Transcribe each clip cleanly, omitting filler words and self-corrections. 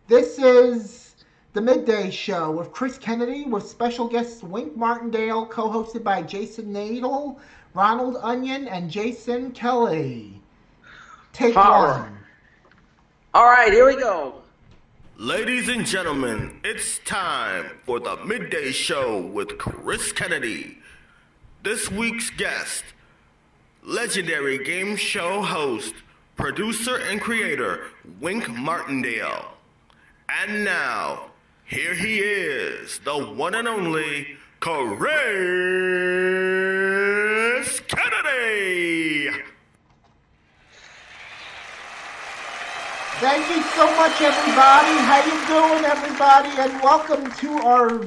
This is the Midday Show with Chris Kennedy with special guests Wink Martindale, co-hosted by Jason Nadel, Ronald Onion, and Jason Kelly. Take Horror. one. All right, here we go. Ladies and gentlemen, it's time for the Midday Show with Chris Kennedy. This week's guest, legendary game show host, producer, and creator, Wink Martindale. And now, here he is, the one and only Chris Kennedy. Thank you so much, everybody. How you doing, everybody? And welcome to our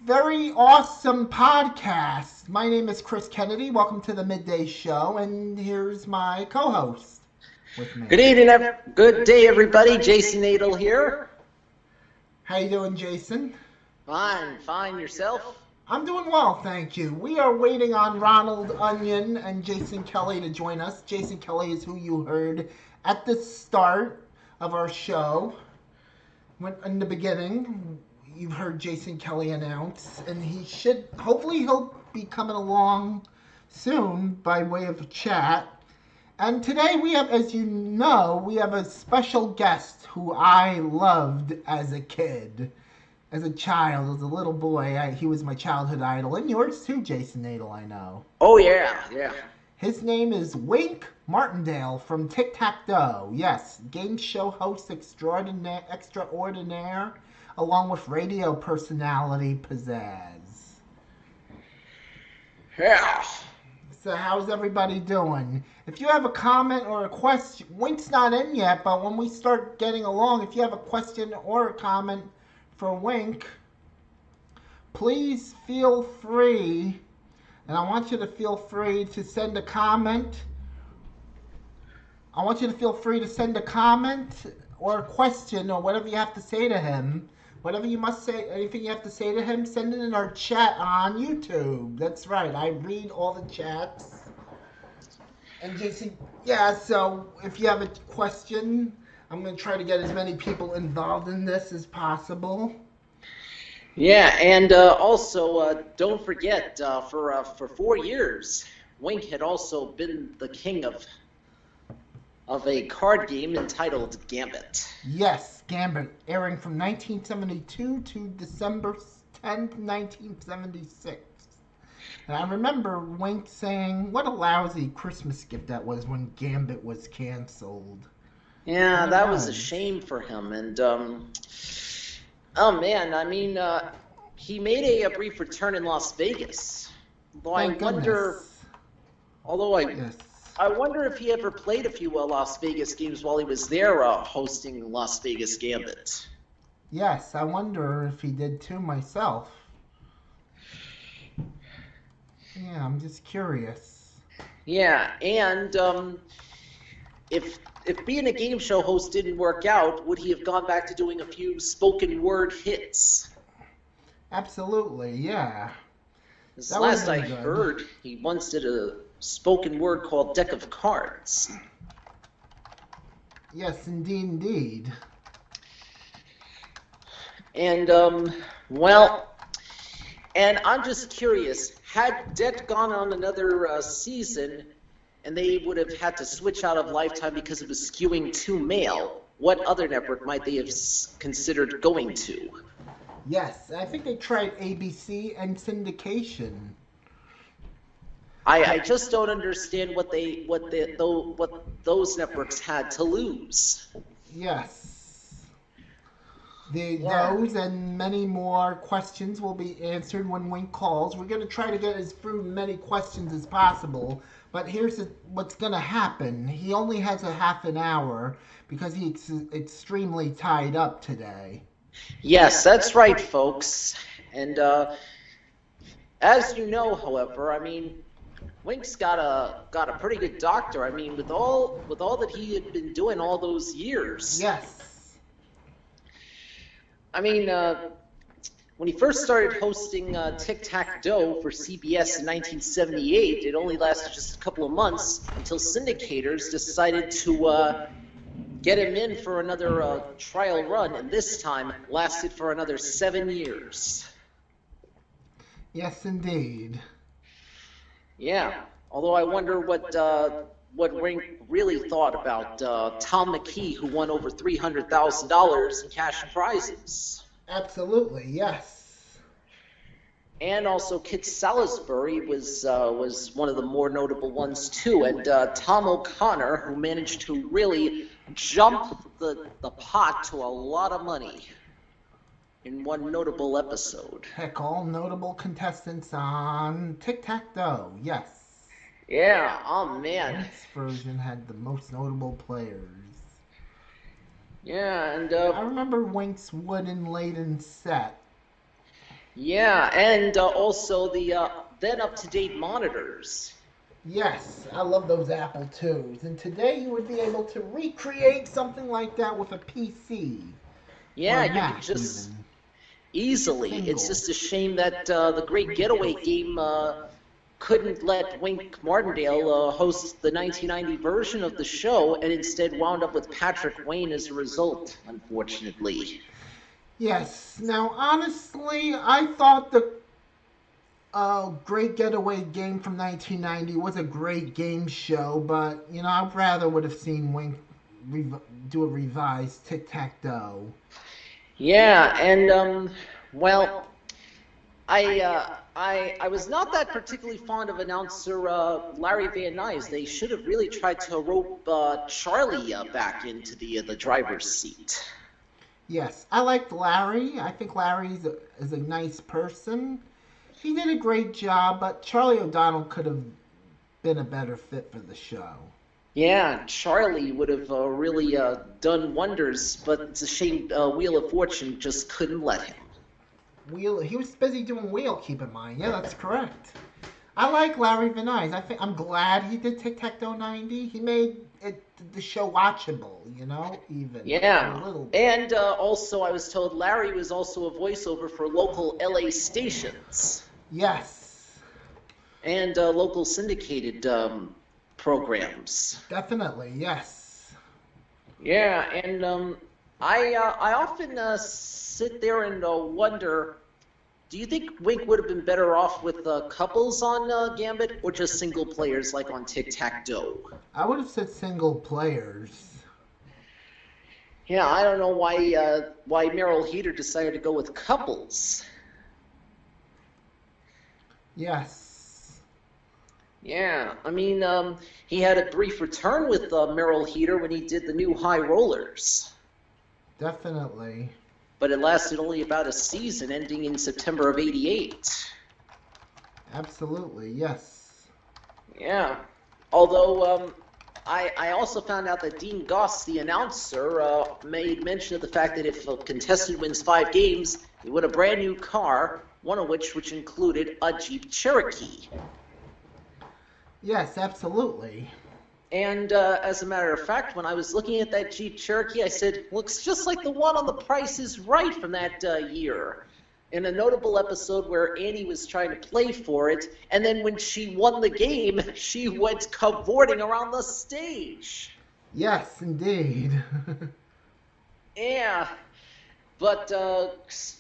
very awesome podcast. My name is Chris Kennedy. Welcome to the Midday Show, and here's my co-host with me. Good evening, good day, everybody. Jason Nadel here. How you doing, Jason? Fine. Yourself? I'm doing well, thank you. We are waiting on Ronald Onion and Jason Kelly to join us. Jason Kelly is who you heard at the start of our show. In the beginning, you've heard Jason Kelly announce, and hopefully he'll be coming along soon by way of a chat. And today we have, as you know, we have a special guest who I loved as a kid. As a child, as a little boy, he was my childhood idol. And yours too, Jason Nadel, I know. Oh, yeah. His name is Wink Martindale from Tic-Tac-Toe. Yes, game show host extraordinaire, along with radio personality pizzazz. Yeah. So how's everybody doing? If you have a comment or a question, Wink's not in yet, but when we start getting along, if you have a question or a comment for Wink, please feel free, and I want you to feel free to send a comment. I want you to feel free to send a comment or a question or whatever you have to say to him. Whatever you must say, anything you have to say to him, send it in our chat on YouTube. That's right, I read all the chats. And Jason, so if you have a question, I'm going to try to get as many people involved in this as possible. Yeah, and also, don't forget, for 4 years, Wink had also been the king of a card game entitled Gambit. Yes, Gambit, airing from 1972 to December 10th, 1976. And I remember Wink saying, what a lousy Christmas gift that was when Gambit was canceled. Yeah, that was a shame for him. And, oh man, I mean, he made a brief return in Las Vegas. Although I wonder if he ever played a few Las Vegas games while he was there hosting Las Vegas Gambit. Yes, I wonder if he did too myself. Yeah, I'm just curious. Yeah, and if being a game show host didn't work out, would he have gone back to doing a few spoken word hits? Absolutely, yeah. Last I heard, he once did a spoken word called Deck of Cards. Yes, indeed. And, and I'm just curious, had Det gone on another season and they would have had to switch out of Lifetime because it was skewing too male, what other network might they have considered going to? Yes, I think they tried ABC and syndication. I just don't understand what those networks had to lose. Yes. Those and many more questions will be answered when Wink calls. We're going to try to get through many questions as possible, but here's what's going to happen. He only has a half an hour because he's extremely tied up today. Yes, that's right, folks. And as you know, however, I mean, Wink's got a pretty good doctor. I mean, with all that he had been doing all those years. Yes. I mean, when he first started hosting Tic-Tac-Toe for CBS in 1978, it only lasted just a couple of months until syndicators decided to get him in for another trial run, and this time lasted for another 7 years. Yes, indeed. Yeah, although I wonder what Wink really thought about Tom McKee, who won over $300,000 in cash prizes. Absolutely, yes. And also Kit Salisbury was one of the more notable ones too, and Tom O'Connor, who managed to really jump the pot to a lot of money in one notable episode. Heck, all notable contestants on Tic-Tac-Toe, yes. Yeah, oh man. This version had the most notable players. Yeah, and I remember Wink's wooden laden set. Yeah, and also the then up-to-date monitors. Yes, I love those Apple IIs. And today you would be able to recreate something like that with a PC. Yeah, or you Mac, could just even. easily. Single. It's just a shame that the Great Getaway game couldn't let Wink Martindale host the 1990 version of the show, and instead wound up with Patrick Wayne as a result, unfortunately. Yes. Now, honestly, I thought the Great Getaway game from 1990 was a great game show, but, I rather would have seen Wink do a revised Tic-Tac-Toe. Yeah, and, well, I was not that particularly fond of announcer Larry Van Nuys. They should have really tried to rope Charlie back into the driver's seat. Yes, I liked Larry. I think Larry is a nice person. He did a great job, but Charlie O'Donnell could have been a better fit for the show. Yeah, Charlie would have really done wonders, but it's a shame Wheel of Fortune just couldn't let him. He was busy doing Wheel, keep in mind. Yeah, that's correct. I like Larry Van Nuys. I'm glad he did Tic-Tac-Toe 90. He made the show watchable, even. Yeah, a little bit. And also I was told Larry was also a voiceover for local LA stations. Yes. And local syndicated programs. Definitely, yes. Yeah, and I often sit there and wonder, do you think Wink would have been better off with couples on Gambit or just single players like on Tic-Tac-Toe? I would have said single players. Yeah, I don't know why Merrill Heater decided to go with couples. Yes. Yeah, I mean, he had a brief return with Merrill Heater when he did the new High Rollers. Definitely. But it lasted only about a season, ending in September of '88. Absolutely, yes. Yeah. Although, I also found out that Dean Goss, the announcer, made mention of the fact that if a contestant wins 5 games, he win a brand new car, one of which included a Jeep Cherokee. Yes, absolutely. And as a matter of fact, when I was looking at that Jeep Cherokee, I said, looks just like the one on The Price is Right from that year. In a notable episode where Annie was trying to play for it, and then when she won the game, she went cavorting around the stage. Yes, indeed. Yeah, but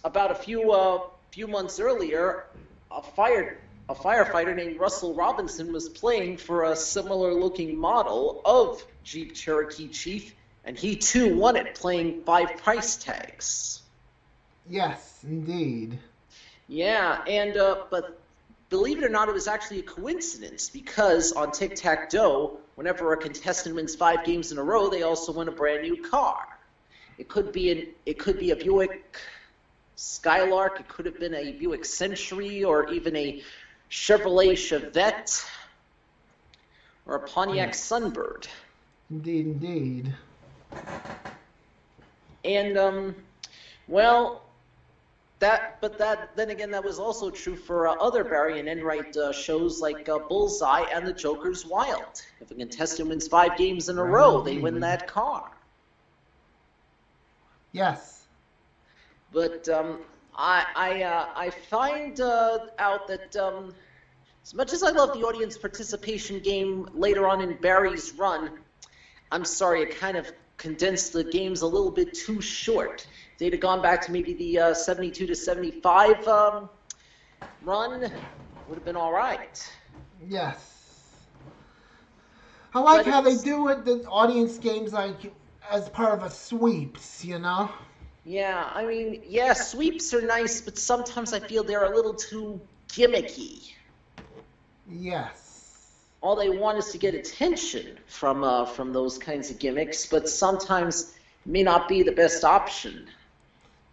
about a few months earlier, a firefighter named Russell Robinson was playing for a similar-looking model of Jeep Cherokee Chief, and he too won it, playing 5 price tags. Yes, indeed. Yeah, and but believe it or not, it was actually a coincidence, because on Tic-Tac-Toe, whenever a contestant wins 5 games in a row, they also win a brand new car. It could be a Buick Skylark, it could have been a Buick Century, or even a Chevrolet Chevette, or a Pontiac Sunbird. Indeed, indeed. And well, then again, that was also true for other Barry and Enright shows like Bullseye and The Joker's Wild. If a contestant wins 5 games in a row, they win that car. Yes. But I find out that as much as I love the audience participation game later on in Barry's run, I'm sorry, it kind condensed the games a little bit too short. If they'd have gone back to maybe the 72 to 75 run, would have been all right. Yes. I like But how they it's- do it, the audience games, like, as part of a sweeps, you know? Yeah, I mean, yeah, sweeps are nice, but sometimes I feel they're a little too gimmicky. Yes. All they want is to get attention from those kinds of gimmicks, but sometimes may not be the best option.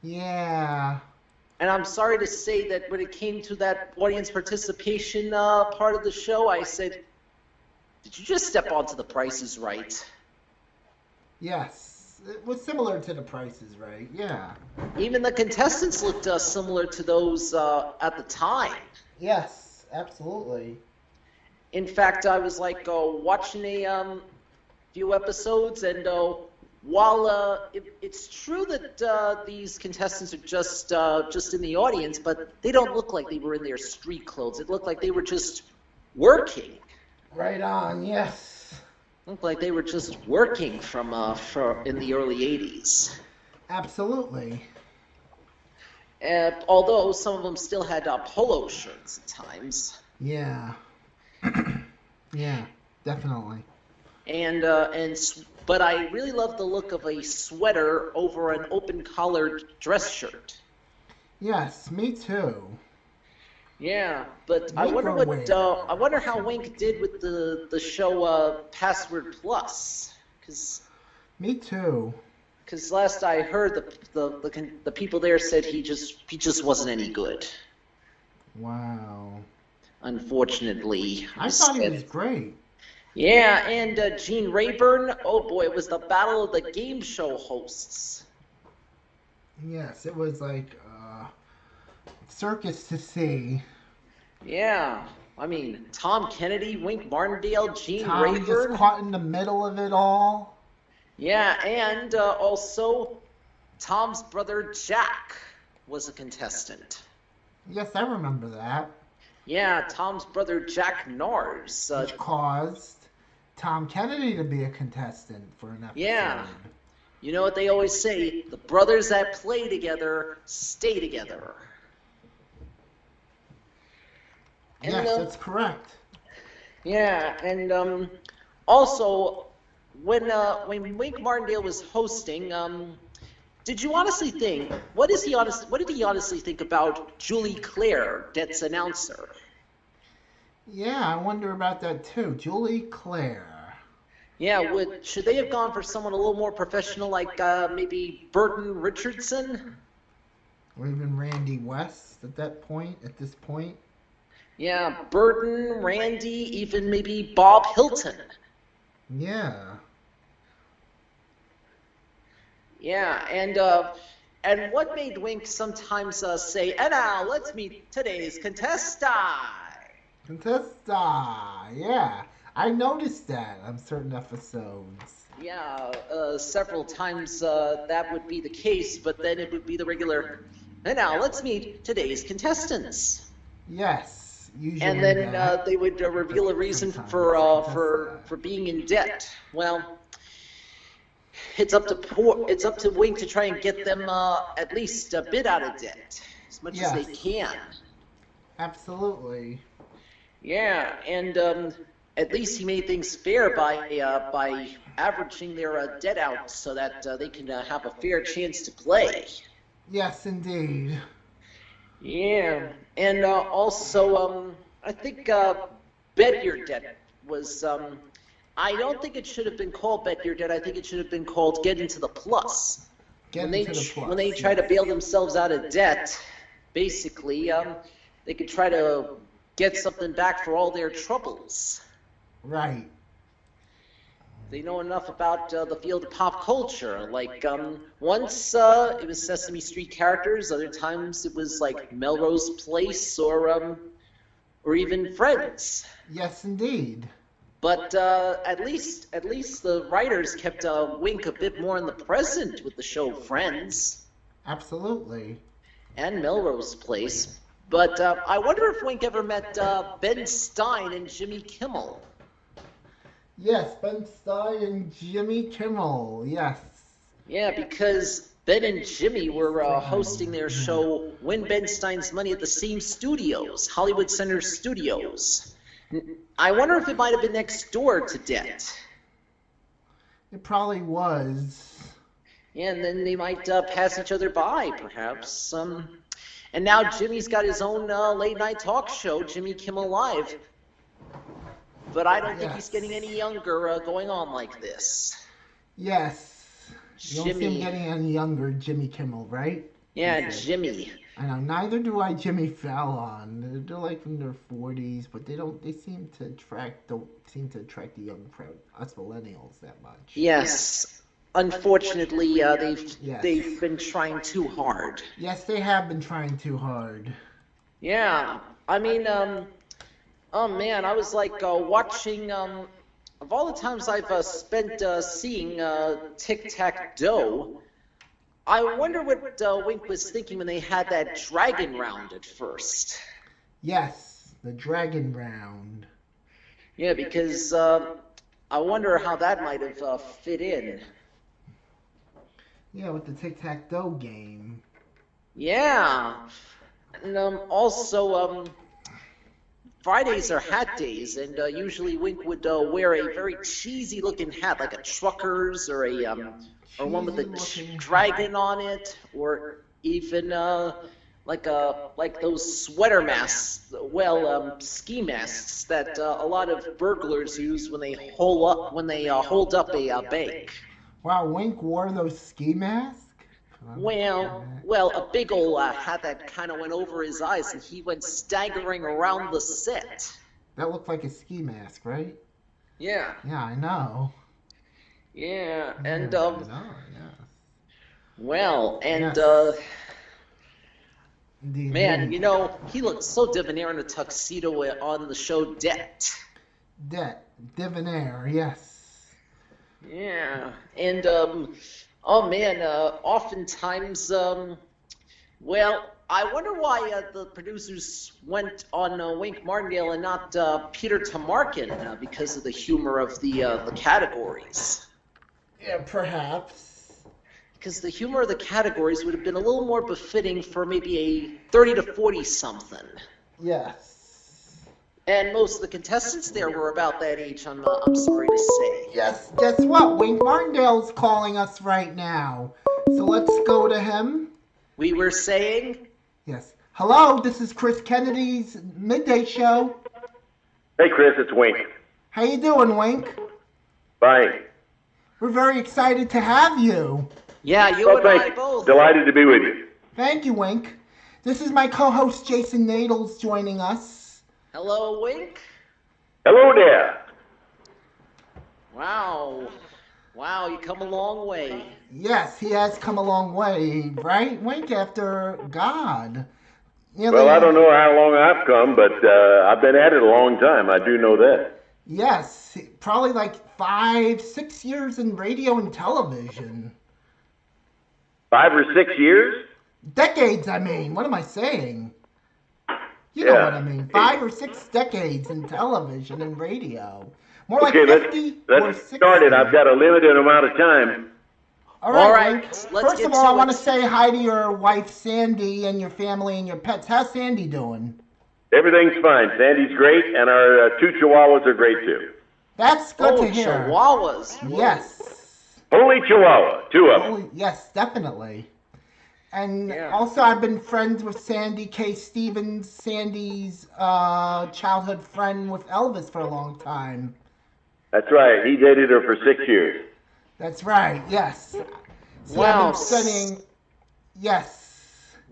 Yeah. And I'm sorry to say that when it came to that audience participation part of the show, I said, did you just step onto The Price is Right? Yes. It was similar to The Price is Right, yeah. Even the contestants looked similar to those at the time. Yes, absolutely. In fact, I was like watching a few episodes, and while it's true that these contestants are just in the audience, but they don't look like they were in their street clothes. It looked like they were just working. Right on, yes. Looked like they were just working from in the early '80s. Absolutely. Although some of them still had polo shirts at times. Yeah. Yeah, definitely. But I really love the look of a sweater over an open-collared dress shirt. Yes, me too. Yeah, but I wonder I wonder how Wink did with the show Password Plus, Me too. because last I heard the people there said he just wasn't any good. Wow. Unfortunately, I thought he was great. Yeah, and Gene Rayburn. Oh boy, it was the battle of the game show hosts. Yes, it was like circus to see. Yeah, I mean Tom Kennedy, Wink Martindale, Gene Tom Rayburn. just caught in the middle of it all. Yeah, and also Tom's brother Jack was a contestant. Yes, I remember that. Yeah, Tom's brother Jack Nars. Which caused Tom Kennedy to be a contestant for an episode. Yeah. You know what they always say, the brothers that play together stay together. And, Yes, that's correct. Yeah, and also when Wink Martindale was hosting, did you honestly think what did he honestly think about Julie Claire, Det's announcer? Yeah, I wonder about that too. Julie Claire. Yeah, should they have gone for someone a little more professional, like maybe Burton Richardson? Or even Randy West at this point. Yeah, Burton, Randy, even maybe Bob Hilton. Yeah. Yeah, and what made Wink sometimes say, and now let's meet today's contestant. Yeah. I noticed that on certain episodes. Yeah, several times that would be the case, but then it would be the regular, and now let's meet today's contestants. Yes, usually. And then they would reveal a reason for being in debt. Well, it's up to Wink to try and get them at least a bit out of debt, as much as they can. Absolutely. Yeah, and at least he made things fair by averaging their debt out so that they can have a fair chance to play. Yes, indeed. Yeah, and also I think Bet Your Debt was. I don't think it should have been called Bet Your Debt. I think it should have been called Get Into the Plus. When they try to bail themselves out of debt, basically, they could try to get something back for all their troubles. Right. They know enough about the field of pop culture. Like, once it was Sesame Street characters, other times it was like Melrose Place or even Friends. Yes, indeed. But at least the writers kept Wink a bit more in the present with the show Friends. Absolutely. And Melrose Place. But I wonder if Wink ever met Ben Stein and Jimmy Kimmel. Yes, Ben Stein and Jimmy Kimmel. Yes. Yeah, because Ben and Jimmy were hosting their show Win Ben Stein's Money at the same studios, Hollywood Center Studios. I wonder if it might have been next door to Det. It probably was. Yeah, and then they might pass each other by, perhaps. And now Jimmy's got his own late-night talk show, Jimmy Kimmel Live. But I don't think he's getting any younger going on like this. Yes. You don't see him getting any younger, Jimmy Kimmel, right? Yeah, Jimmy. I know. Neither do I Jimmy Fallon. They're like in their 40s, but don't seem to attract the young crowd, us millennials, that much. Yes. Unfortunately, they've been trying too hard. Yes, they have been trying too hard. Yeah. I mean, oh man, I was like watching, of all the times I've spent seeing Tic-Tac-Doe, I wonder what Wink was thinking when they had that dragon round at first. Yes, the dragon round. Yeah, because I wonder how that might have fit in. Yeah, with the Tic-Tac-Doe game. Yeah. And also, Fridays are hat days, and usually Wink would wear a very cheesy-looking hat, like a trucker's or or one with a dragon on it, or even like those sweater masks, ski masks that a lot of burglars use when they hold up a bank. Wow, Wink wore those ski masks? Well, a big old hat that kind of went over his eyes, and he went staggering around the set. That looked like a ski mask, right? Yeah. Yeah, I know. Yeah, and I know, yes. Well, and Yes. man, you know, he looked so debonair in a tuxedo on the show Det. Debonair, yes. Yeah, and oh man, oftentimes, well, I wonder why the producers went on Wink Martindale and not Peter Tamarkin because of the humor of the categories. Yeah, perhaps. Because the humor of the categories would have been a little more befitting for maybe a 30 to 40 something. Yes. And most of the contestants there were about that age, I'm sorry to say. Yes, guess what? Wink Martindale's calling us right now. So let's go to him. We were saying? Yes. Hello, this is Chris Kennedy's Midday Show. Hey, Chris, it's Wink. How you doing, Wink? Fine. We're very excited to have you. Yeah, you Well, and I thanks. both. Delighted to be with you. Thank you, Wink. This is my co-host Jason Nadles joining us. Hello, Wink. Hello there. Wow. Wow, you come a long way. Yes, he has come a long way, right, Wink, after God? Well, I don't know how long I've come, but I've been at it a long time. I do know that. Yes, probably like 5-6 years in radio and television. 5 or 6 years? Decades, I mean. What am I saying? You know what I mean. 5 or 6 decades in television and radio. More like 50 or 60. Start it. I've got a limited amount of time. All right. Wink. First of all, I want to say hi to your wife, Sandy, and your family and your pets. How's Sandy doing? Everything's fine. Sandy's great, and our 2 chihuahuas are great, too. That's good to hear. Chihuahuas. Yes. Holy chihuahua. 2 of them. Yes, definitely. And also, I've been friends with Sandy K. Stevens, Sandy's childhood friend with Elvis for a long time. That's right. He dated her for 6 years. That's right, yes. See, Wow. I've been studying, yes.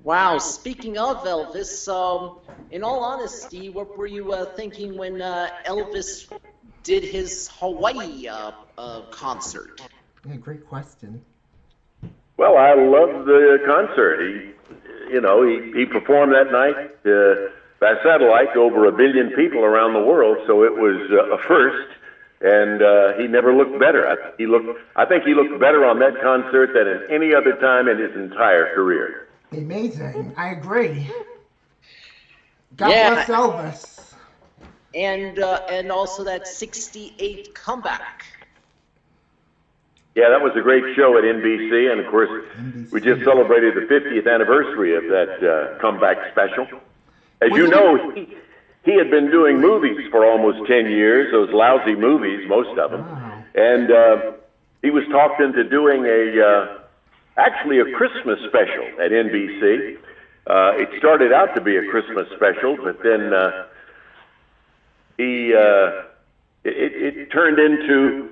Wow, speaking of Elvis, in all honesty, what were you thinking when Elvis did his Hawaii concert? Yeah, great question. Well, I loved the concert. He performed that night by satellite to over 1 billion people around the world, so it was a first. And he never looked better. I think he looked better on that concert than at any other time in his entire career. Amazing. I agree. God bless Elvis. and also that '68 comeback. Yeah, that was a great show at NBC, and of course, we just celebrated the 50th anniversary of that comeback special. As you know, he had been doing movies for almost 10 years, those lousy movies, most of them, and he was talked into doing actually a Christmas special at NBC. It started out to be a Christmas special, but then it turned into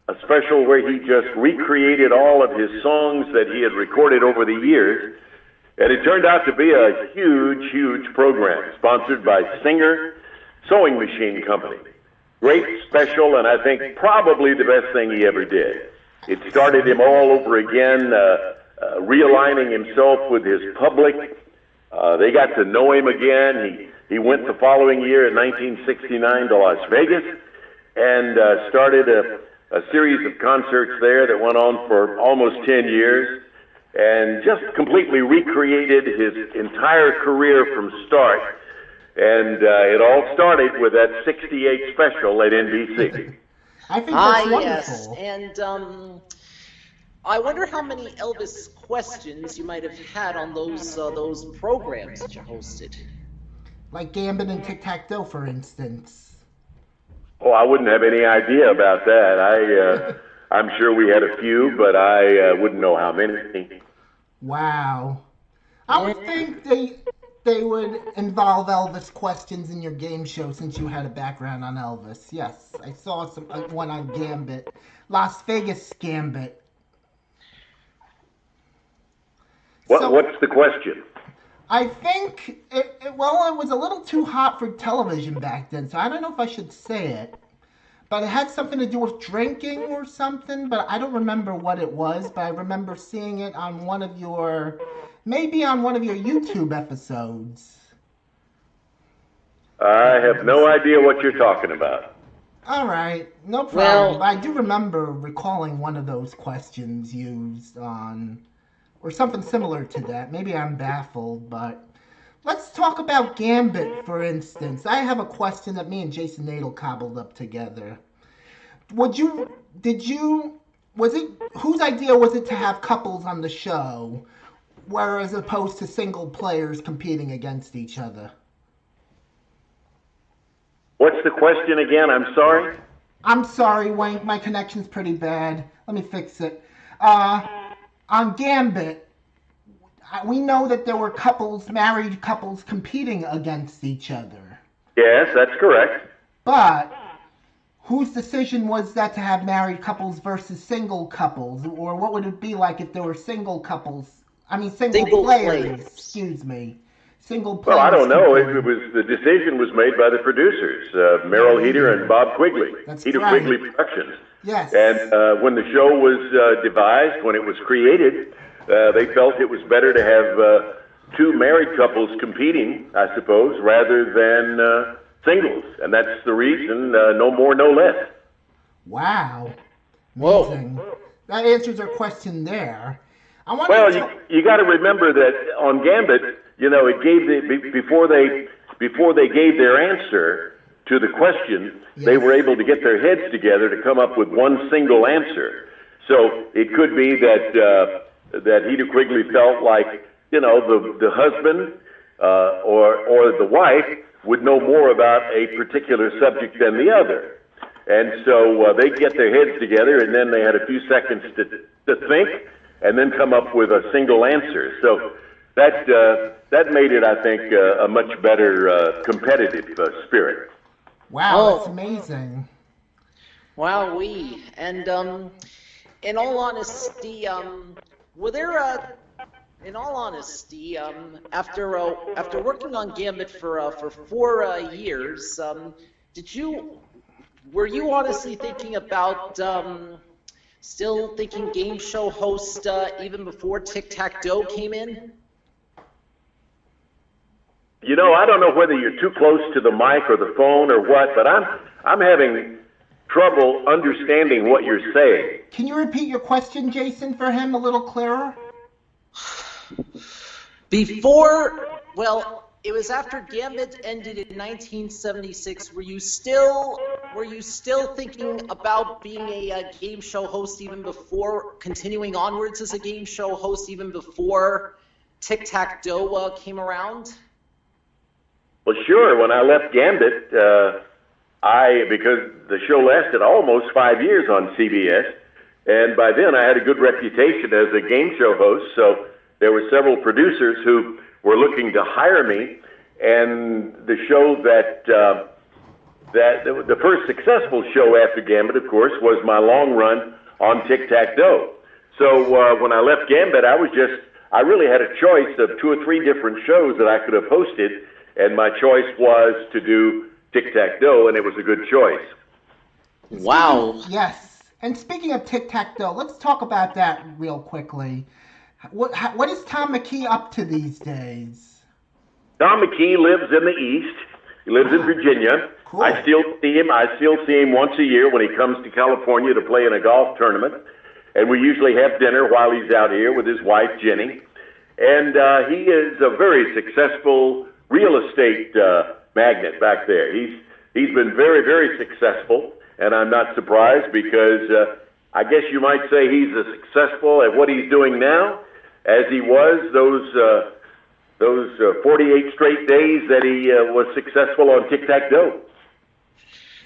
a special where he just recreated all of his songs that he had recorded over the years. And it turned out to be a huge, huge program sponsored by Singer Sewing Machine Company. Great special, and I think probably the best thing he ever did. It started him all over again, realigning himself with his public. They got to know him again. He went the following year in 1969 to Las Vegas and started a series of concerts there that went on for almost 10 years and just completely recreated his entire career from start. And it all started with that '68 special at NBC. I think that's wonderful. Yes, and I wonder how many Elvis questions you might have had on those programs that you hosted. Like Gambit and Tic-Tac-Toe, for instance. Oh, I wouldn't have any idea about that. I'm sure we had a few, but I wouldn't know how many. Wow. I would think they would involve Elvis questions in your game show since you had a background on Elvis. Yes, I saw one on Gambit. Las Vegas Gambit. What's the question? I think, it was a little too hot for television back then, so I don't know if I should say it. But it had something to do with drinking or something, but I don't remember what it was, but I remember seeing it on maybe on one of your YouTube episodes. I have no idea what you're talking about. All right, no problem. Well, I do remember recalling one of those questions used on... or something similar to that. Maybe I'm baffled, but let's talk about Gambit, for instance. I have a question that me and Jason Nadel cobbled up together. Whose idea was it to have couples on the show, whereas opposed to single players competing against each other? What's the question again? I'm sorry? I'm sorry, Wank. My connection's pretty bad. Let me fix it. On Gambit, we know that there were married couples competing against each other. Yes, that's correct. But whose decision was that to have married couples versus single couples? Or what would it be like if there were single players. Excuse me. Single players. Well, I don't know. The decision was made by the producers, Merrill Heater and Bob Quigley. That's Heater right. Quigley Productions. Yes. And when the show was devised, when it was created, they felt it was better to have two married couples competing, I suppose, rather than singles. And that's the reason, no more, no less. Wow. Amazing. Whoa. That answers our question there. You got to remember that on Gambit, it gave before they gave their answer to the question, yes, they were able to get their heads together to come up with one single answer. So it could be that Heater Quigley felt like the husband or the wife would know more about a particular subject than the other, and so they get their heads together, and then they had a few seconds to think, and then come up with a single answer. So that made it, I think, a much better competitive spirit. Wow, that's amazing. Wowee. And in all honesty, after working on Gambit for 4 years, were you honestly thinking about still thinking game show host even before Tic-Tac-Toe came in? I don't know whether you're too close to the mic or the phone or what, but I'm having trouble understanding what you're saying. Can you repeat your question, Jason, for him a little clearer? it was after Gambit ended in 1976. Were you still thinking about being a game show host even before continuing onwards as a game show host even before Tic-Tac-Toe came around? Well, sure. When I left Gambit, because the show lasted almost 5 years on CBS, and by then I had a good reputation as a game show host, so there were several producers who were looking to hire me, and the show that the first successful show after Gambit, of course, was my long run on Tic-Tac-Toe. So when I left Gambit, I really had a choice of 2 or 3 different shows that I could have hosted, and my choice was to do Tic-Tac-Toe, and it was a good choice. Wow. Yes. And speaking of Tic-Tac-Toe, let's talk about that real quickly. What is Tom McKee up to these days? Tom McKee lives in the East. He lives in Virginia. Cool. I still see him once a year when he comes to California to play in a golf tournament. And we usually have dinner while he's out here with his wife, Jenny. And he is a very successful real estate magnate back there. He's been very, very successful, and I'm not surprised because I guess you might say he's as successful at what he's doing now as he was those 48 straight days that he was successful on Tic-Tac-Toe.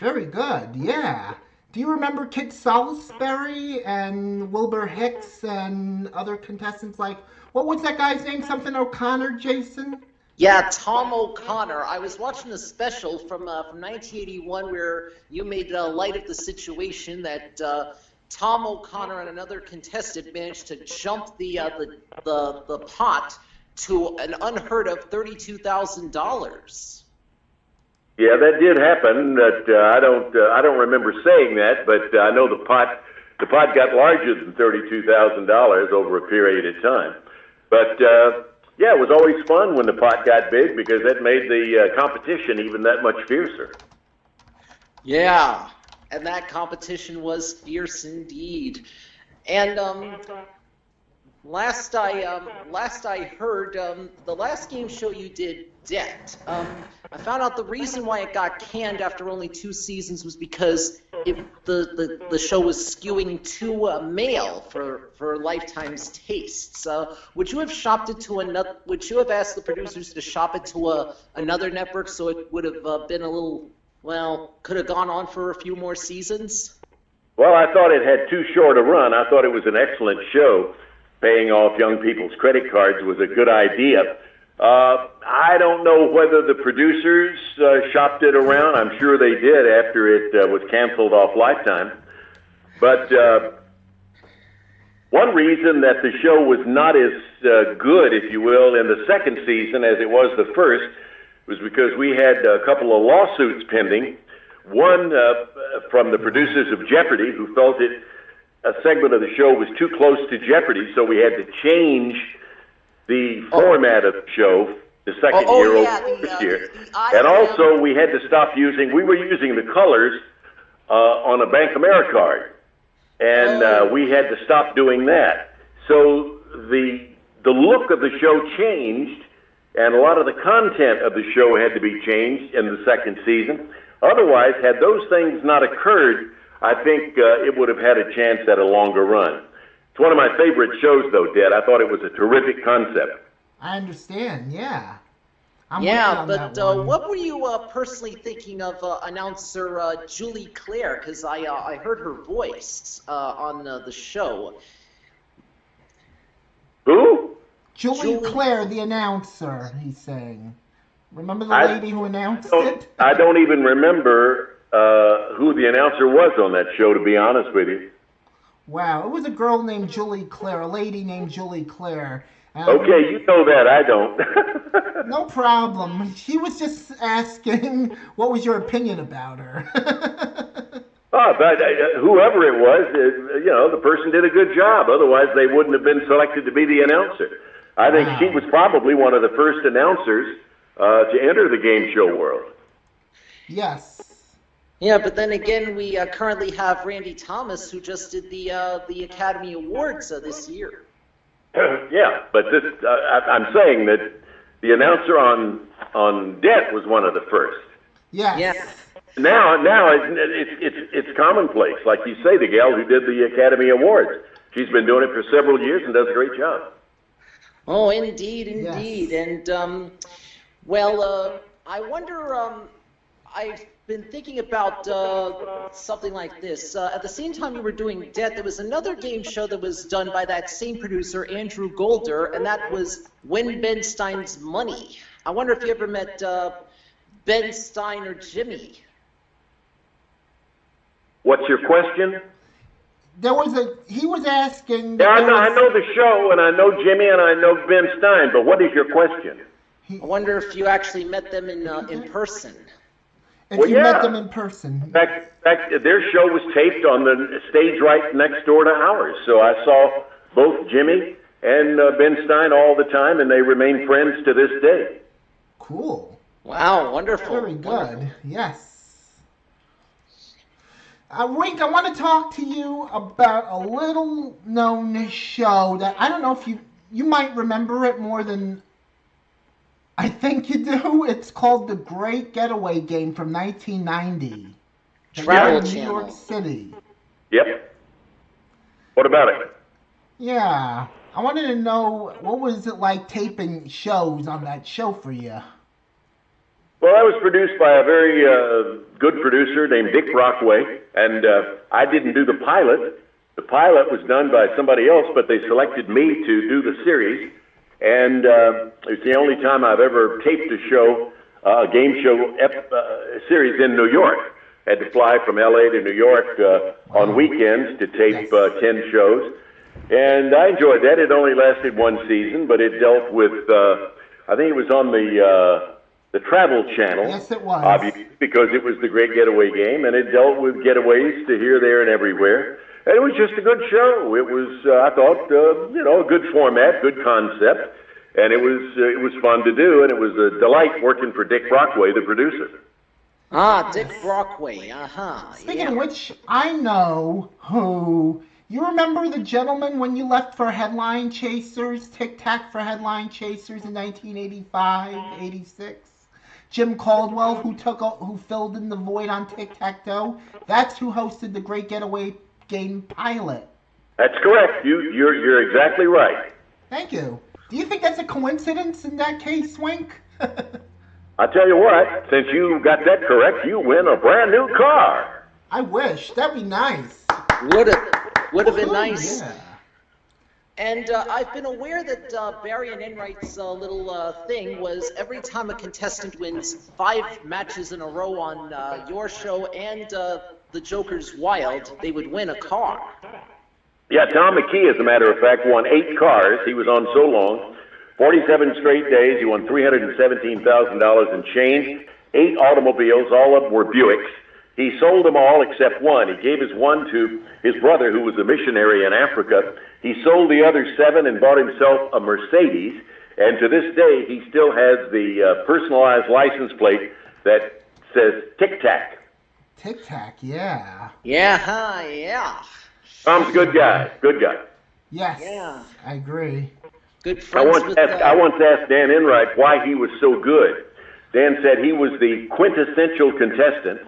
Very good, yeah. Do you remember Kit Salisbury and Wilbur Hicks and other contestants like, what was that guy's name? Something O'Connor, Jason? Yeah, Tom O'Connor. I was watching a special from 1981 where you made light of the situation that Tom O'Connor and another contestant managed to jump the pot to an unheard of $32,000. Yeah, that did happen. I don't remember saying that, but I know the pot got larger than $32,000 over a period of time. But yeah, it was always fun when the pot got big because that made the competition even that much fiercer. Yeah, and that competition was fierce indeed. And last I heard, the last game show you did, Debt. I found out the reason why it got canned after only 2 seasons was because the show was skewing too male for Lifetime's tastes. Would you have shopped it to another? Would you have asked the producers to shop it to another network so it would have been a little, could have gone on for a few more seasons? Well, I thought it had too short a run. I thought it was an excellent show. Paying off young people's credit cards was a good idea. I don't know whether the producers shopped it around. I'm sure they did after it was canceled off Lifetime. But one reason that the show was not as good, if you will, in the second season as it was the first was because we had a couple of lawsuits pending. One from the producers of Jeopardy, who felt a segment of the show was too close to Jeopardy, so we had to change the format of the show the second year over the first year. And also we had to stop using the colors on a Bank Americard. And we had to stop doing that. So the look of the show changed, and a lot of the content of the show had to be changed in the second season. Otherwise, had those things not occurred, I think it would have had a chance at a longer run. It's one of my favorite shows, though, Dad. I thought it was a terrific concept. I understand, yeah. I'm but what were you personally thinking of announcer Julie Claire? Because I heard her voice on the show. Who? Julie Claire, the announcer, he's saying. Remember the lady who announced it? I don't even remember who the announcer was on that show, to be honest with you. Wow, it was a girl named Julie Claire, a lady named Julie Claire. Okay, you know that, I don't. No problem. She was just asking what was your opinion about her. But whoever it was, the person did a good job. Otherwise, they wouldn't have been selected to be the announcer. I think she was probably one of the first announcers to enter the game show world. Yes. Yeah, but then again, we currently have Randy Thomas, who just did the Academy Awards this year. Yeah, but I'm saying that the announcer on on debt was one of the first. Yes. Yeah. Now it's commonplace. Like you say, the gal who did the Academy Awards, she's been doing it for several years and does a great job. Oh, indeed. Yes. And, I wonder, I've been thinking about something like this. At the same time you were doing Debt, there was another game show that was done by that same producer, Andrew Golder, and that was When Ben Stein's Money. I wonder if you ever met Ben Stein or Jimmy. What's your question? He was asking. Yeah, I know the show, and I know Jimmy, and I know Ben Stein, but what is your question? I wonder if you actually met them in person. If you met them in person. In fact, their show was taped on the stage right next door to ours, so I saw both Jimmy and Ben Stein all the time, and they remain friends to this day. Cool. Wow, wonderful. Very good. Wonderful. Yes. Wink, I want to talk to you about a little-known show that I don't know if you might remember it more than I think you do. It's called The Great Getaway Game from 1990. Travel in New Channel. York City. Yep. What about it? Yeah. I wanted to know, what was it like taping shows on that show for you? Well, that was produced by a very good producer named Dick Brockway, and I didn't do the pilot. The pilot was done by somebody else, but they selected me to do the series, and it's the only time I've ever taped a show, a game show series in New York. Had to fly from L.A. to New York on weekends to tape 10 shows, and I enjoyed that. It only lasted one season, but it dealt with, I think it was on the Travel Channel. Yes, it was. Obviously, because it was the Great Getaway Game, and it dealt with getaways to here, there, and everywhere. And it was just a good show. It was, I thought, a good format, good concept, and it was fun to do, and it was a delight working for Dick Brockway, the producer. Ah, Dick Brockway. Speaking of which, I know who. You remember the gentleman when you left for Headline Chasers, Tic Tac for Headline Chasers in 1985, 86? Jim Caldwell, who filled in the void on Tic-Tac-Toe? That's who hosted the Great Getaway Game pilot. That's correct. You're exactly right. Thank you. Do you think that's a coincidence in that case, Wink? I tell you what, since you got that correct, you win a brand new car. I wish. That'd be nice. Would have been nice. Yeah. And I've been aware that Barry and Enright's little thing was every time a contestant wins 5 matches in a row on your show and the Joker's Wild, they would win a car. Yeah, Tom McKee, as a matter of fact, won 8 cars. He was on so long. 47 straight days. He won $317,000 in change. 8 automobiles, all of them were Buicks. He sold them all except one. He gave his one to his brother, who was a missionary in Africa. He sold the other 7 and bought himself a Mercedes. And to this day, he still has the personalized license plate that says Tic Tac. Tic Tac, yeah. Yeah. Tom's a good guy. Good guy. Yes. Yeah. I agree. Good friends I once asked Dan Enright why he was so good. Dan said he was the quintessential contestant.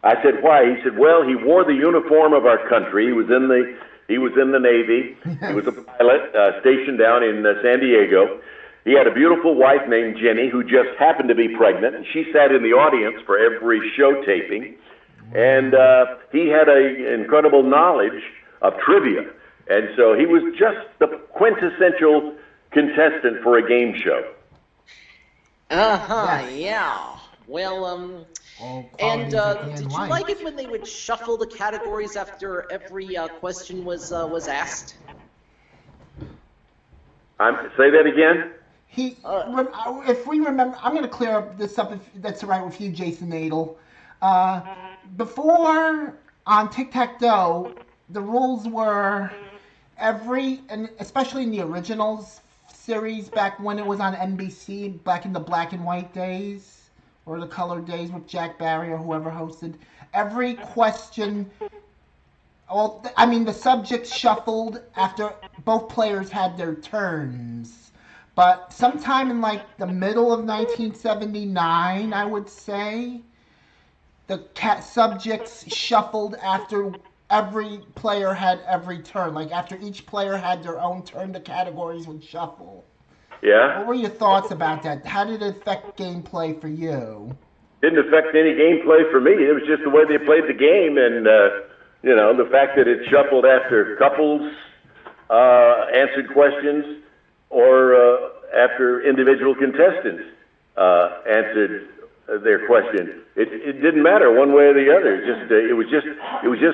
I said, why? He said, well, he wore the uniform of our country. He was in the Navy. He was a pilot stationed down in San Diego. He had a beautiful wife named Jenny who just happened to be pregnant, and she sat in the audience for every show taping. And he had an incredible knowledge of trivia. And so he was just the quintessential contestant for a game show. Yeah. Well, and did you life. like it when they would shuffle the categories after every question was asked? Say that again? If we remember, I'm going to clear up this up if that's all right with you, Jason Adel. Before on Tic-Tac-Toe, the rules were and especially in the originals series back when it was on NBC, back in the black and white days, or the colored days with Jack Barry or whoever hosted, every question, the subjects shuffled after both players had their turns. But sometime in like the middle of 1979, I would say, the subjects shuffled after every player had every turn. Like after each player had their own turn, the categories would shuffle. Yeah. What were your thoughts about that? How did it affect gameplay for you? Didn't affect any gameplay for me. It was just the way they played the game, and the fact that it shuffled after couples answered questions, or after individual contestants answered their question. It didn't matter one way or the other. It was just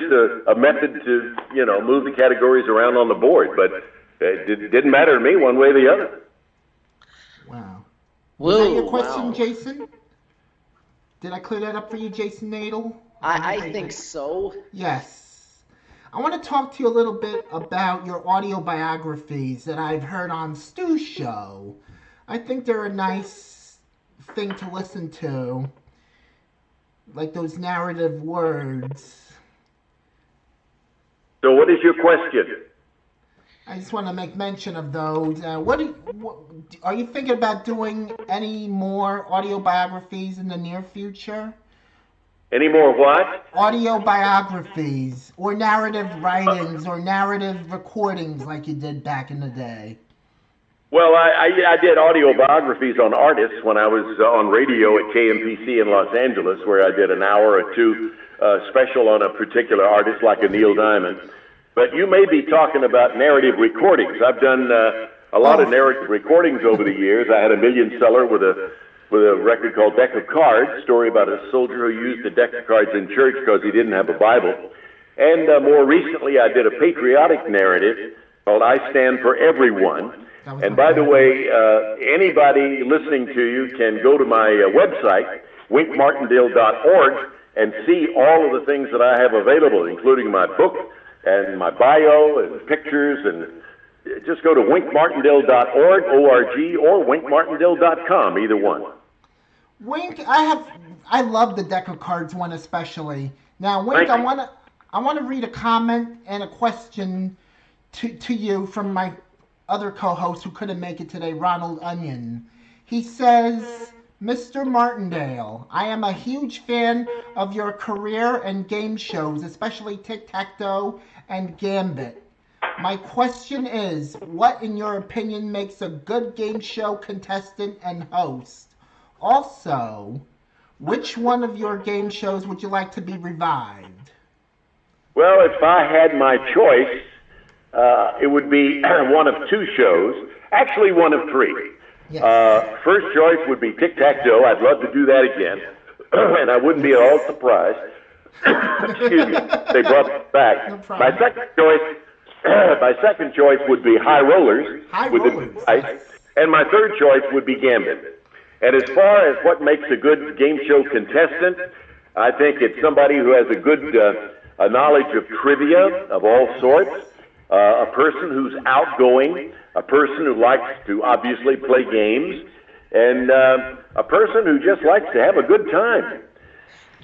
a method to move the categories around on the board, but it didn't matter to me one way or the other. Wow. Whoa, Was that your question, wow. Jason? Did I clear that up for you, Jason Nadel? I think so. Yes. I want to talk to you a little bit about your audio biographies that I've heard on Stu's show. I think they're a nice thing to listen to, like those narrative words. So what is your question? I just want to make mention of those. Are you thinking about doing any more audio biographies in the near future? Any more what? Audio biographies, or narrative writings, or narrative recordings like you did back in the day. Well, I did audio biographies on artists when I was on radio at KMPC in Los Angeles, where I did an hour or two special on a particular artist like a Neil Diamond. But you may be talking about narrative recordings. I've done a lot of narrative recordings over the years. I had a million seller with a record called Deck of Cards, story about a soldier who used a deck of cards in church because he didn't have a Bible. And more recently, I did a patriotic narrative called I Stand for Everyone. And by the way, anybody listening to you can go to my website, winkmartindale.org, and see all of the things that I have available, including my book and my bio and pictures. And just go to winkmartindale.org, O-R-G, or winkmartindale.com, either one. Wink, I love the Deck of Cards one especially. Now, Wink, I want to read a comment and a question to you from my other co-host who couldn't make it today, Ronald Onion. He says, Mr. Martindale, I am a huge fan of your career and game shows, especially Tic-Tac-Toe and Gambit. My question is, what in your opinion makes a good game show contestant and host? Also, which one of your game shows would you like to be revived? Well, if I had my choice, it would be one of two shows, actually one of three. Yes. First choice would be Tic-Tac-Toe. I'd love to do that again, and I wouldn't be at all surprised. Excuse me, they brought it back. No problem. My second choice would be High Rollers with the dice, and my third choice would be Gambit. And as far as what makes a good game show contestant, I think it's somebody who has a good a knowledge of trivia of all sorts. A person who's outgoing, a person who likes to obviously play games, and a person who just likes to have a good time.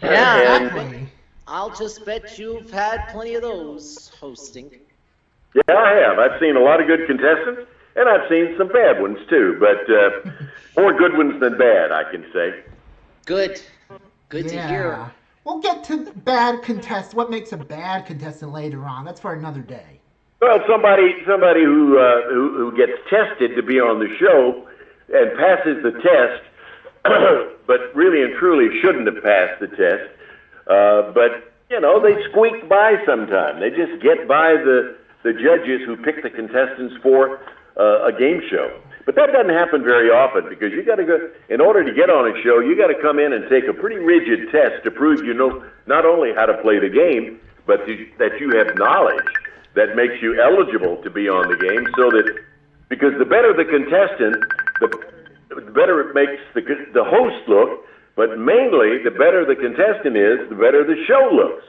Yeah, Exactly. I'll just bet you've had plenty of those hosting. Yeah, I have. I've seen a lot of good contestants, and I've seen some bad ones too, but more good ones than bad, I can say. Good to hear. We'll get to bad contest. What makes a bad contestant later on? That's for another day. Well, somebody who gets tested to be on the show and passes the test, but really and truly shouldn't have passed the test. But they squeak by sometimes. They just get by the judges who pick the contestants for a game show. But that doesn't happen very often because you got to go. In order to get on a show, you got to come in and take a pretty rigid test to prove you know not only how to play the game, but that you have knowledge that makes you eligible to be on the game. So that because the better the contestant, the better it makes the host look. But mainly, the better the contestant is, the better the show looks.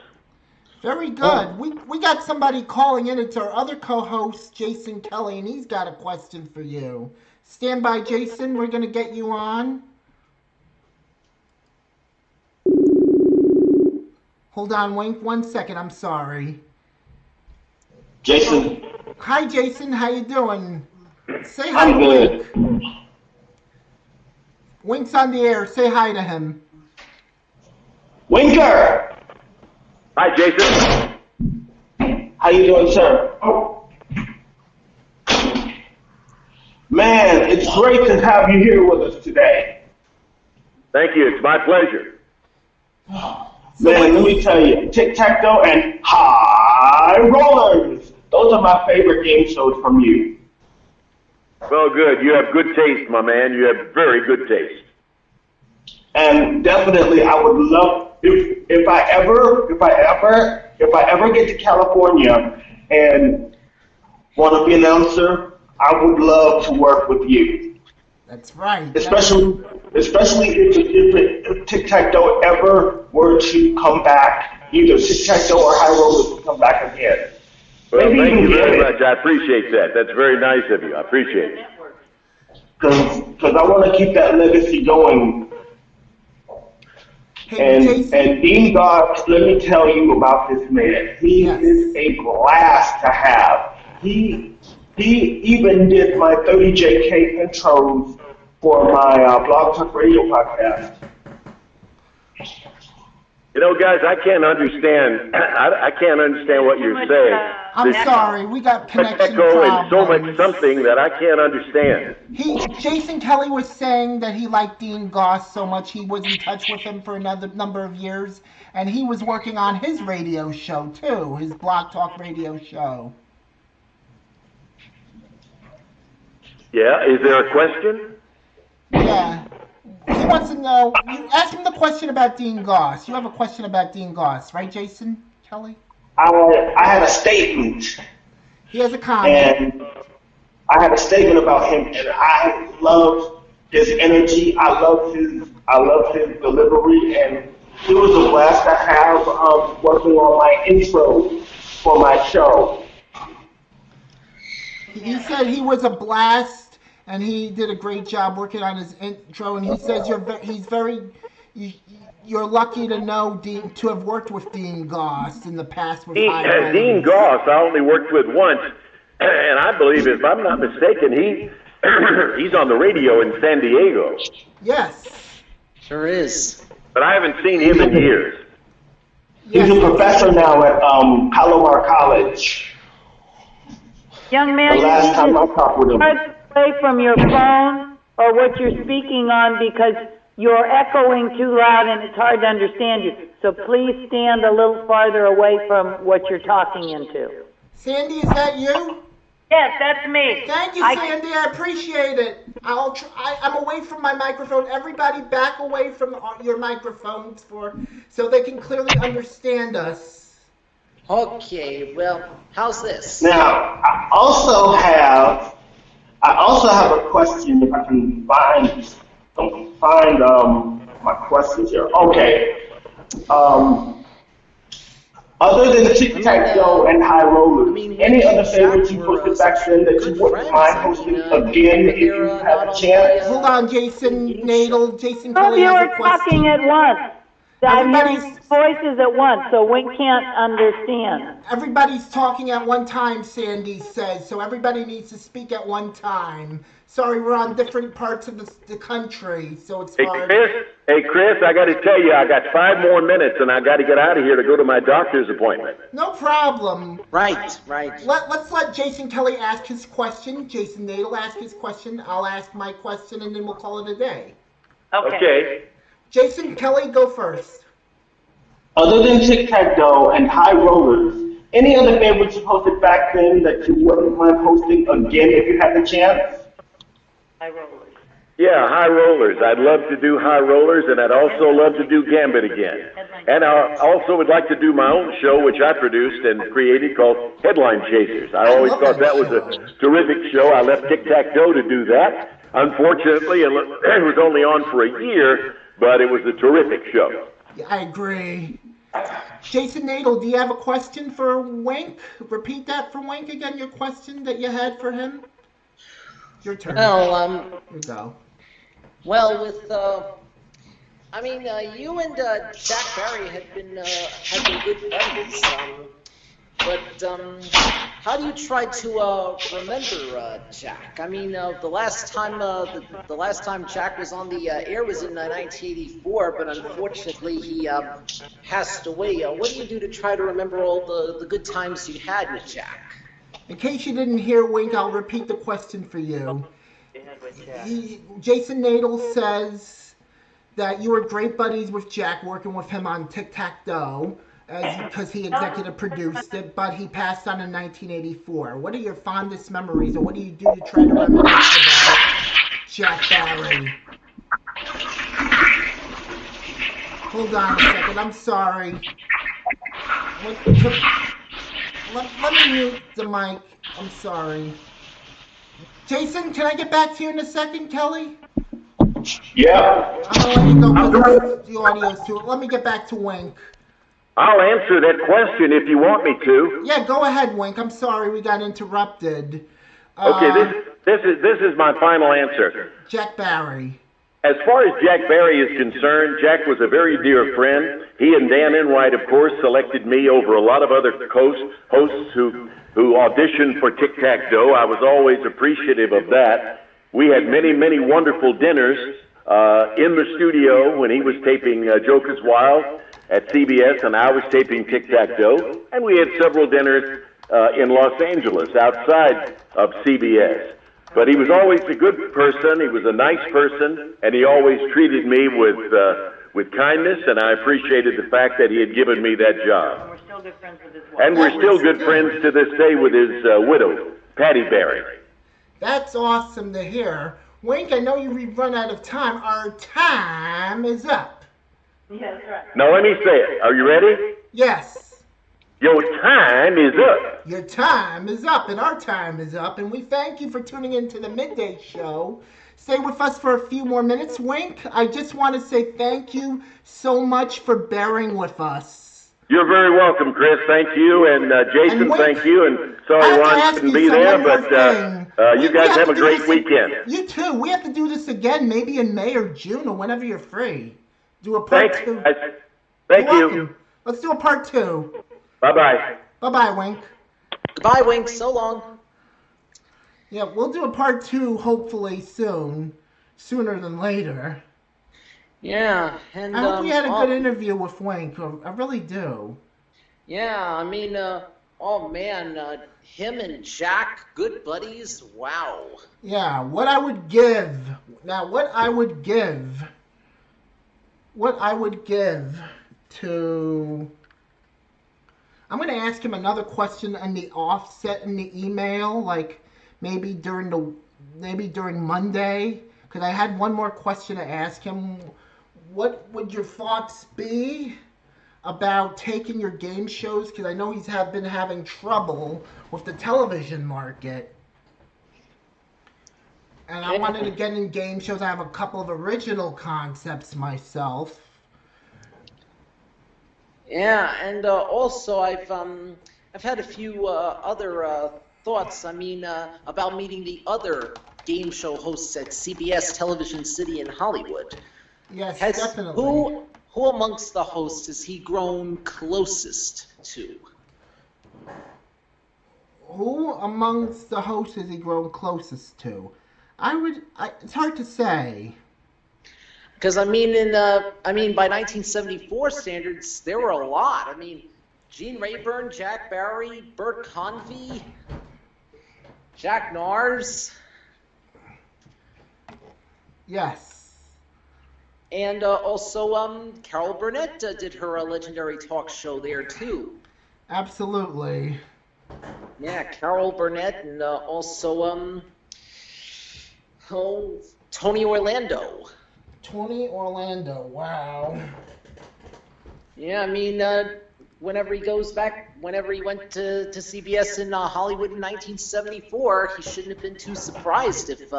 Very good. We got somebody calling in. It's our other co-host, Jason Kelly, and he's got a question for you. Stand by, Jason. We're going to get you on. Hold on, Wink. 1 second. I'm sorry. Jason, Hi, Jason. How you doing? Say hi I'm to good. Wink. Wink's on the air. Say hi to him. Winker, Hi, Jason. how you doing, sir? Man, it's great to have you here with us today. Thank you. It's my pleasure. Man, let me tell you, tic-tac-toe and high rollers. Those are my favorite game shows from you. Well, good. You have good taste, my man. You have very good taste. And definitely, I would love if I ever get to California and want to be an announcer, I would love to work with you. That's right. Especially if tic-tac-toe ever were to come back, either tic-tac-toe or high rollers to come back again. Well, Maybe thank even you very Gambit. much. I appreciate that. That's very nice of you. I appreciate it. Because I want to keep that legacy going. Hey, Jason. And Dean Goss, let me tell you about this man. He Yes. is a blast to have. He even did my 30JK intros for my Blog Talk Radio podcast. You know, guys, I can't understand. I can't understand what you're saying. I'm There's sorry. We got connection echo and so much problems. something that I can't understand. Jason Kelly was saying that he liked Dean Goss so much he was in touch with him for another number of years, and he was working on his radio show too, his Blog Talk Radio show. Yeah, is there a question? Yeah. He wants to know. You ask him the question about Dean Goss. You have a question about Dean Goss, right, Jason Kelly? I had a statement, He has a comment. and I had a statement about him, and I love his energy. I love his delivery, and it was a blast to have working on my intro for my show. He said he was a blast, and he did a great job working on his intro. And he says you're lucky to know to have worked with Dean Goss in the past with High Rollers. Dean Goss, I only worked with once, and I believe, if I'm not mistaken, he's on the radio in San Diego. Yes. Sure is. But I haven't seen him in years. He's a professor now at Palomar College. Young man, The you last need time I to talked with him. start away from your phone or what you're speaking on because you're echoing too loud and it's hard to understand you. So please stand a little farther away from what you're talking into. Sandy, is that you? Yes, that's me. Thank you, Sandy. I appreciate it. I'm away from my microphone. Everybody back away from your microphones so they can clearly understand us. Okay, well, how's this? Now, I also have a question. If I can find my questions here. Okay. Other than tic-tac-toe and high rollers, any other favorites you posted back then that you wouldn't mind hosting again if you had a chance? Hold on, Jason Nadel. Jason Two of Kelly you has are a question. talking at once. I'm hearing Everybody's- voices at once, so we can't understand. Everybody's talking at one time, Sandy says, so everybody needs to speak at one time. Sorry, we're on different parts of the country, so it's hard. Hey, Chris, I got to tell you, I got 5 more minutes, and I got to get out of here to go to my doctor's appointment. No problem. Right. Let's let Jason Kelly ask his question. Jason Nadel ask his question. I'll ask my question, and then we'll call it a day. Okay. Jason Kelly, go first. Other than tic-tac-toe and high rollers, any other favorites you posted back then that you wouldn't mind posting again if you had the chance? High rollers. Yeah, high rollers. I'd love to do high rollers, and I'd also love to do Gambit again. And I also would like to do my own show, which I produced and created, called Headline Chasers. I always thought that was a terrific show. I left tic-tac-toe to do that. Unfortunately, it was only on for a year, but it was a terrific show. Yeah, I agree. Jason Nadel, do you have a question for Wink? Repeat that for Wink again, your question that you had for him. Your turn. Well, Here you go. Well, with you and Jack Barry had been good friends, but how do you try to remember Jack? I mean, the last time Jack was on the air was in 1984, but unfortunately he passed away. What do you do to try to remember all the good times you had with Jack? In case you didn't hear, Wink, I'll repeat the question for you. Jason Nadel says that you were great buddies with Jack, working with him on Tic-Tac-Toe, because he executive produced it, but he passed on in 1984. What are your fondest memories, or what do you do to try to reminisce about Jack Barry? Hold on a second, I'm sorry. Let me mute the mic. I'm sorry. Jason, can I get back to you in a second, Kelly? Yeah. I'm going to let you go because the audio's too. Let me get back to Wink. I'll answer that question if you want me to. Yeah, go ahead, Wink. I'm sorry we got interrupted. Okay, this is my final answer. Jack Barry. As far as Jack Barry is concerned, Jack was a very dear friend. He and Dan Enright, of course, selected me over a lot of other hosts who auditioned for Tic-Tac-Toe. I was always appreciative of that. We had many, many wonderful dinners in the studio when he was taping Jokers Wild at CBS and I was taping Tic-Tac-Toe. And we had several dinners in Los Angeles outside of CBS. But he was always a good person, he was a nice person, and he always treated me with kindness, and I appreciated the fact that he had given me that job. We're still good friends with his wife. And we're still good friends to this day with his widow, Patty Barry. That's awesome to hear. Wink, I know you've run out of time. Our time is up. Yeah, that's right. Now let me say it. Are you ready? Yes. Your time is up. Your time is up, and our time is up, and we thank you for tuning in to the Midday Show. Stay with us for a few more minutes. Wink, I just want to say thank you so much for bearing with us. You're very welcome, Chris. Thank you. And Jason, And Wink, thank you. And sorry Ron couldn't be there, but you guys have a great weekend. You too. We have to do this again, maybe in May or June or whenever you're free. Do a part two. Thank You're you. welcome. Let's do a part two. Bye-bye. Bye-bye, Wink. Goodbye, Wink. So long. Yeah, we'll do a part two hopefully sooner than later. Yeah, and I hope we had a good interview with Wink. I really do. Yeah, I mean, oh man, him and Jack, good buddies. Wow. Yeah, what I would give to... I'm going to ask him another question on the offset in the email, like maybe during Monday, because I had one more question to ask him. What would your thoughts be about taking your game shows? Because I know he's been having trouble with the television market. And I wanted to get in game shows. I have a couple of original concepts myself. Yeah, and also I've had a few other thoughts. I mean, about meeting the other game show hosts at CBS Television City in Hollywood. Yes, definitely. Who amongst the hosts has he grown closest to? Who amongst the hosts has he grown closest to? It's hard to say. Because by 1974 standards, there were a lot. I mean, Gene Rayburn, Jack Barry, Bert Convey, Jack Nars. Yes. And also, Carol Burnett did her legendary talk show there too. Absolutely. Yeah, Carol Burnett, and also Tony Orlando. Tony Orlando, wow. Yeah, I mean, whenever he went to CBS in Hollywood in 1974, he shouldn't have been too surprised if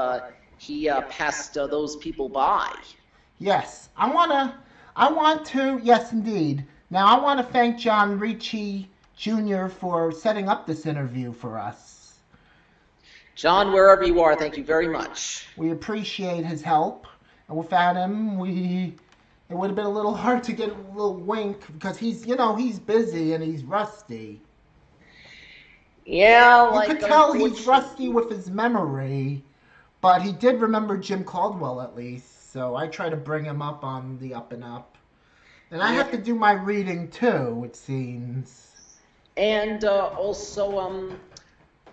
he passed those people by. Yes, I want to, yes indeed. Now I want to thank John Ricci Jr. for setting up this interview for us. John, wherever you are, thank you very much. We appreciate his help. And without him, it would have been a little hard to get a little Wink because he's busy and he's rusty. Yeah, You like could tell he's unfortunately- rusty with his memory, but he did remember Jim Caldwell at least. So I try to bring him up on the up and up. And I have to do my reading too, it seems. And also,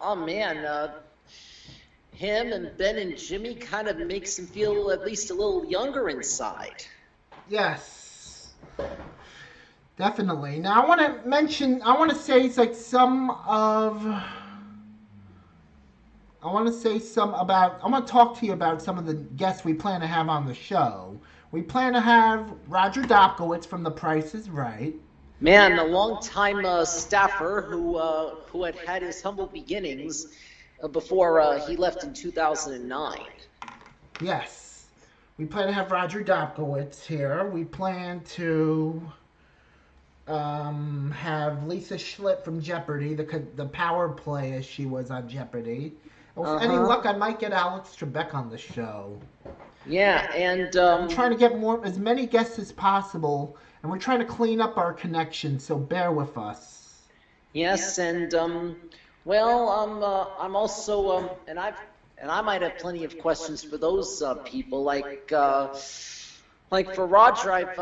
oh man, him and Ben and Jimmy kind of makes him feel at least a little younger inside. Yes. Definitely. Now I want to say it's like I want to talk to you about some of the guests we plan to have on the show. We plan to have Roger Dobkowitz from The Price is Right. Man, a long-time staffer who had his humble beginnings before he left in 2009. Yes. We plan to have Roger Dobkowitz here. We plan to have Lisa Schlitt from Jeopardy, the power play as she was on Jeopardy. And with any luck, I might get Alex Trebek on the show. Yeah, and I'm trying to get as many guests as possible, and we're trying to clean up our connection, so bear with us. yes, and I'm also and I might have plenty of questions for those people. Like for Roger, I've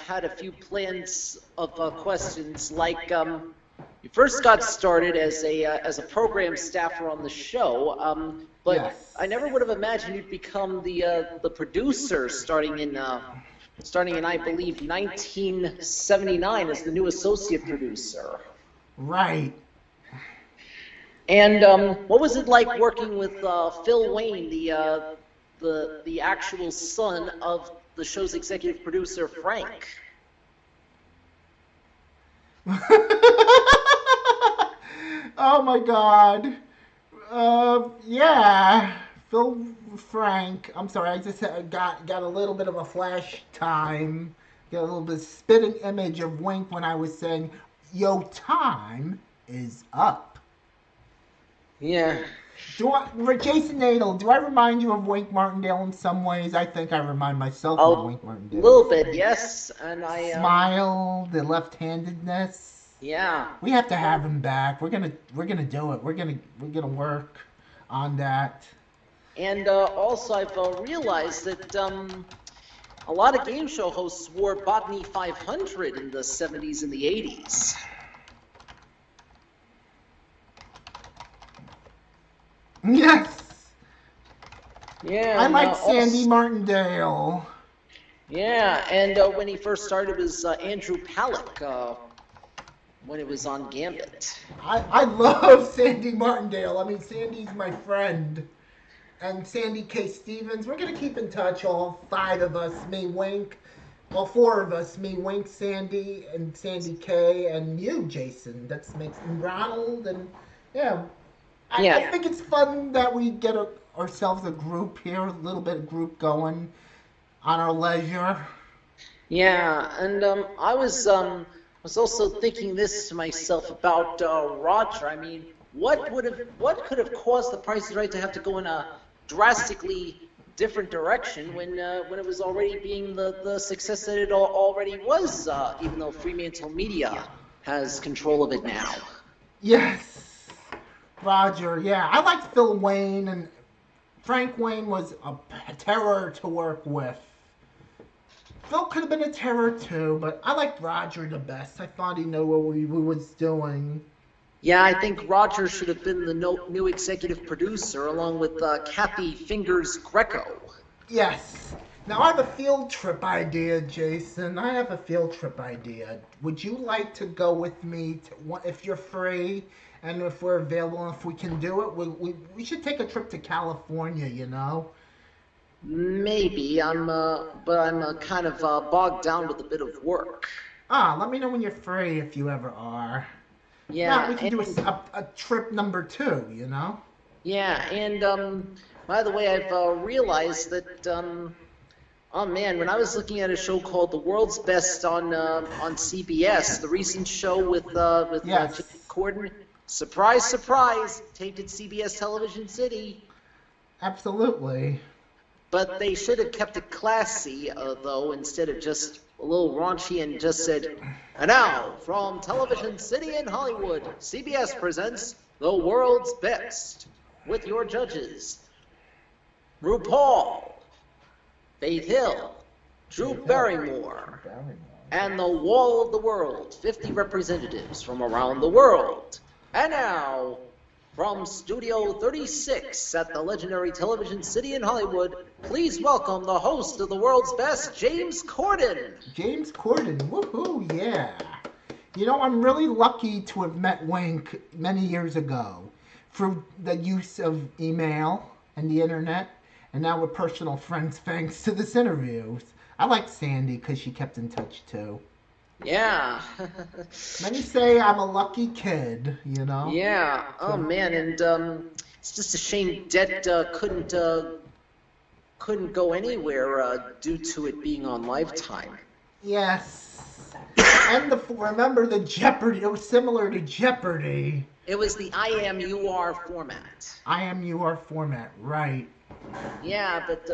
had a few plans of questions. Like you first got started as a program staffer on the show, but Yes. I never would have imagined you'd become the producer starting in I believe 1979 as the new associate producer. Right. And what was it like working with Phil Wayne, the actual son of the show's executive producer Frank? Oh my God. Yeah. Frank. I'm sorry. I just got a little bit of a flash time. Got a little bit of spitting image of Wink when I was saying, "Yo, time is up." Yeah. Jason Nadel, do I remind you of Wink Martindale in some ways? I think I remind myself of Wink A Martindale. little bit, yes. And I Smile, the left-handedness. yeah. We have to have him back. We're gonna do it. We're gonna work on that. And also, I've realized that a lot of game show hosts wore Botany 500 in the 70s and the 80s. Yes. Yeah. I and, like also- Sandy Martindale. Yeah, and when he first started, it was Andrew Palick when it was on Gambit. I love Sandy Martindale. I mean, Sandy's my friend. And Sandy K. Stevens. We're going to keep in touch, all five of us, me, Wink. All four of us, me, Wink, Sandy, and Sandy K. And you, Jason. That's makes and Ronald. And, yeah. I think it's fun that we get ourselves a group here, a little bit of group going on our leisure. Yeah, and I was also thinking this to myself about Roger. I mean, what could have caused The Price is Right to have to go in a drastically different direction when it was already being the success that it already was, even though Fremantle Media has control of it now. Yes. Roger, yeah. I liked Phil Wayne, and Frank Wayne was a terror to work with. Phil could have been a terror too, but I liked Roger the best. I thought he knew what he was doing. Yeah, I think Roger should have been the new executive producer, along with Kathy Fingers Greco. Yes. Now I have a field trip idea, Jason. I have a field trip idea. Would you like to go with me if you're free and if we're available and if we can do it? We should take a trip to California, you know? Maybe. But I'm kind of bogged down with a bit of work. Let me know when you're free if you ever are. Yeah. We can do a trip number 2, you know? Yeah, and by the way, I've realized that oh man, when I was looking at a show called The World's Best on CBS, the recent show with Yes. Jim Corden, surprise, surprise, taped at CBS Television City. Absolutely. But they should have kept it classy, though, instead of just a little raunchy and just said, "And now, from Television City in Hollywood, CBS presents the world's best, with your judges, RuPaul, Faith Hill, Drew Barrymore, and the Wall of the World, 50 representatives from around the world. And now, from Studio 36 at the legendary Television City in Hollywood, please welcome the host of the world's best, James Corden. James Corden, woohoo, yeah. You know, I'm really lucky to have met Wink many years ago through the use of email and the internet, and now we're personal friends thanks to this interview. I like Sandy because she kept in touch too. Yeah. Many say I'm a lucky kid, you know? Yeah. Oh, man, and it's just a shame Det couldn't go anywhere due to it being on Lifetime. Yes. And remember the Jeopardy, it was similar to Jeopardy. It was the IMUR format. IMUR format, right. Yeah, but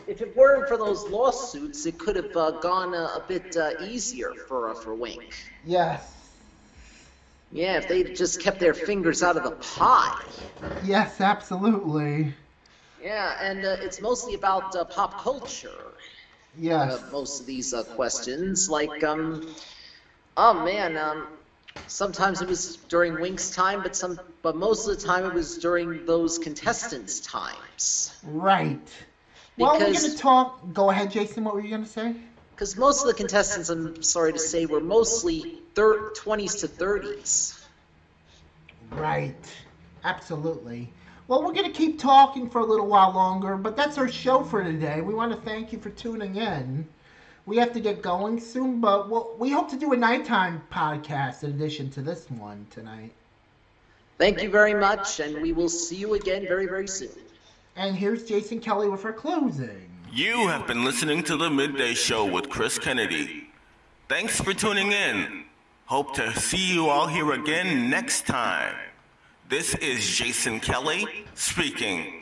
if it weren't for those lawsuits, it could have gone a bit easier for Wink. Yes. Yeah, if they'd just kept their fingers out of the pie. Yes, absolutely. Yeah, and it's mostly about pop culture. Yes. Most of these questions, like, sometimes it was during Wink's time, but most of the time it was during those contestants' times. Right. Well, we're going to talk. Go ahead, Jason. What were you going to say? Because most of the contestants, I'm sorry to say, were mostly 20s to 30s. Right. Absolutely. Well, we're going to keep talking for a little while longer, but that's our show for today. We want to thank you for tuning in. We have to get going soon, but we hope to do a nighttime podcast in addition to this one tonight. Thank you very much, and we will see you again very, very soon. And here's Jason Kelly with our closing. You have been listening to The Midday Show with Chris Kennedy. Thanks for tuning in. Hope to see you all here again next time. This is Jason Kelly speaking.